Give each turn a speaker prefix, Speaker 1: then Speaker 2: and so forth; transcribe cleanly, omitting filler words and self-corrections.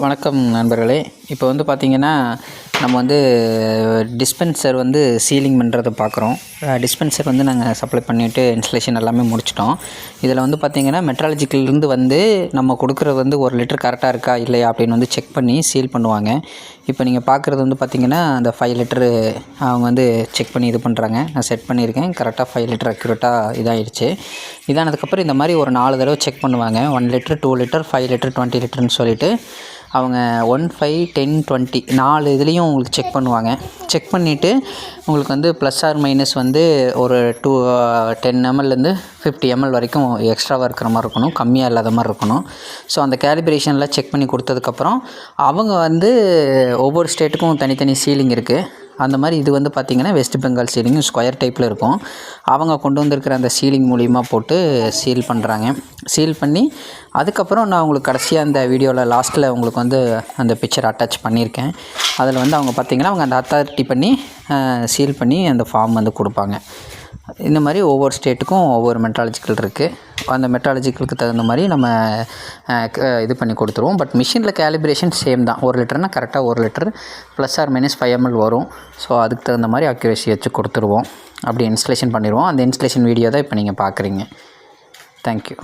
Speaker 1: வணக்கம் நண்பர்களே. இப்போ வந்து பார்த்திங்கன்னா நம்ம வந்து டிஸ்பென்சர் வந்து சீலிங் பண்ணுறதை பார்க்குறோம். டிஸ்பென்சர் வந்து நாங்கள் சப்ளை பண்ணிவிட்டு இன்ஸ்டலேஷன் எல்லாமே முடிச்சிட்டோம். இதில் வந்து பார்த்திங்கன்னா மெட்ராலஜிக்கல்லேருந்து வந்து நம்ம கொடுக்குறது வந்து 1 லிட்டர் கரெக்டாக இருக்கா இல்லையா அப்படின்னு வந்து செக் பண்ணி சீல் பண்ணுவாங்க. இப்போ நீங்கள் பார்க்குறது வந்து பார்த்திங்கன்னா அந்த 5 லிட்டரு அவங்க வந்து செக் பண்ணி இது பண்ணுறாங்க. நான் செட் பண்ணியிருக்கேன். கரெக்டாக 5 லிட்டர் அக்யூரேட்டாக இதாகிடுச்சு. இதானதுக்கப்புறம் இந்த மாதிரி ஒரு 4 தடவை செக் பண்ணுவாங்க. 1 லிட்டர், 2 லிட்டர், 5 லிட்டர், 20 லிட்டர்னு சொல்லிவிட்டு அவங்க 1, 5, 10, 20 4 இதுலேயும் உங்களுக்கு செக் பண்ணுவாங்க. செக் பண்ணிவிட்டு உங்களுக்கு வந்து ப்ளஸ் ஆர் மைனஸ் வந்து ஒரு 10 mlலேருந்து 50 ml வரைக்கும் எக்ஸ்ட்ராவாக இருக்கிற மாதிரி இருக்கணும், கம்மியாக இல்லாத மாதிரி இருக்கணும். ஸோ அந்த கேலிப்ரேஷனில் செக் பண்ணி கொடுத்ததுக்கப்புறம் அவங்க வந்து ஒவ்வொரு ஸ்டேட்டுக்கும் தனித்தனி சீலிங் இருக்குது. அந்த மாதிரி இது வந்து பார்த்திங்கன்னா வெஸ்ட் பெங்கால் சீலிங் ஸ்கொயர் டைப்பில் இருக்கும். அவங்க கொண்டு வந்திருக்கிற அந்த சீலிங் மூலிமா போட்டு சீல் பண்ணுறாங்க. சீல் பண்ணி அதுக்கப்புறம் நான் உங்களுக்கு கடைசியாக அந்த வீடியோவில் லாஸ்ட்டில் உங்களுக்கு வந்து அந்த பிக்சர் அட்டாச் பண்ணியிருக்கேன். அதில் வந்து அவங்க பார்த்திங்கன்னா அவங்க அந்த அத்தாரிட்டி பண்ணி சீல் பண்ணி அந்த ஃபார்ம் வந்து கொடுப்பாங்க. இந்த மாதிரி ஒவ்வொரு ஸ்டேட்டுக்கும் ஒவ்வொரு மெட்ராலஜிக்கல் இருக்குது. அந்த மெட்ராலஜிக்கலுக்கு தகுந்த மாதிரி நம்ம இது பண்ணி கொடுத்துருவோம். பட் மிஷினில் கேலிப்ரேஷன் சேம் தான். 1 லிட்டர்னால் கரெக்டாக 1 litre plus or minus 5 ml வரும். ஸோ அதுக்கு தகுந்த மாதிரி அக்யூரேசி வச்சு கொடுத்துருவோம். அப்படி இன்ஸ்டலேஷன் பண்ணிடுவோம். அந்த இன்ஸ்டலேஷன் வீடியோ தான் இப்போ நீங்கள் பார்க்குறீங்க. தேங்க்யூ.